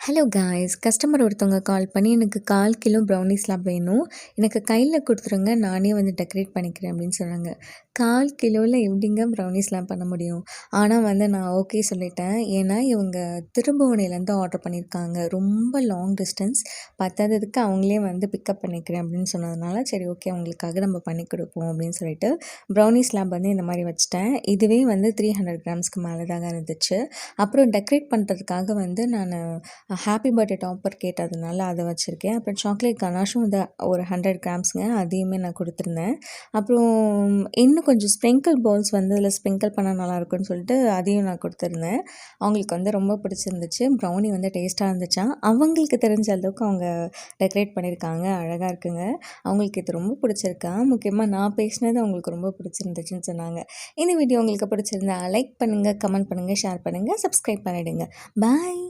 Hello guys, customer ஒருத்தவங்க கால் பண்ணி எனக்கு 1/4 கிலோ ப்ரௌனீஸ்லாம் வேணும். எனக்கு கையில குடுத்துருங்க. நானே வந்து டெக்கரேட் பண்ணிக்கிறேன் அப்படின்னு சொன்னாங்க. 1/4 கிலோல எப்படிங்க ப்ரௌனீஸ்லாம் பண்ண முடியும்? ஆனா வந்து நான் ஓகே சொல்லிட்டேன். ஏன்னா இவங்க திருபுவனையிலேருந்து ஆர்டர் பண்ணியிருக்காங்க. ரொம்ப லாங் டிஸ்டன்ஸ். பத்தாததுக்கு அவங்களே வந்து பிக்கப் பண்ணிக்கிறேன் அப்படின்னு சொன்னதுனால, சரி ஓகே அவங்களுக்காக நம்ம பண்ணி கொடுப்போம் அப்படின்னு சொல்லிட்டு ப்ரௌனீஸ் லேப் வந்து இந்த மாதிரி வச்சுட்டேன். இதுவே வந்து 300 கிராம்ஸ்க்கு மேலே தாங்க இருந்துச்சு. அப்புறம் டெக்கரேட் பண்ணுறதுக்காக வந்து நான் ஹாப்பி பர்த்டே டாப்பர் கேட்டதுனால அதை வச்சுருக்கேன். அப்புறம் சாக்லேட் கனாஷும் வந்து ஒரு 100 கிராம்ஸுங்க, அதையுமே நான் கொடுத்துருந்தேன். அப்புறம் இன்னும் கொஞ்சம் ஸ்ப்ரிங்கிள் பால்ஸ் வந்து அதில் ஸ்ப்ரிங்கிள் பண்ணால் நல்லாயிருக்குன்னு சொல்லிட்டு அதையும் நான் கொடுத்துருந்தேன். அவங்களுக்கு வந்து ரொம்ப பிடிச்சிருந்துச்சு. ப்ரௌனி வந்து டேஸ்ட்டாக இருந்துச்சாம். அவங்களுக்கு தெரிஞ்ச அளவுக்கு அவங்க டெக்கரேட் பண்ணியிருக்காங்க. அழகாக இருக்குங்க. அவங்களுக்கு இது ரொம்ப பிடிச்சிருக்கா. முக்கியமாக நான் பேசினது அவங்களுக்கு ரொம்ப பிடிச்சிருந்துச்சுன்னு சொன்னாங்க. இந்த வீடியோ உங்களுக்கு பிடிச்சிருந்தா லைக் பண்ணுங்கள், கமெண்ட் பண்ணுங்கள், ஷேர் பண்ணுங்கள், சப்ஸ்கிரைப் பண்ணிவிடுங்க. பாய்.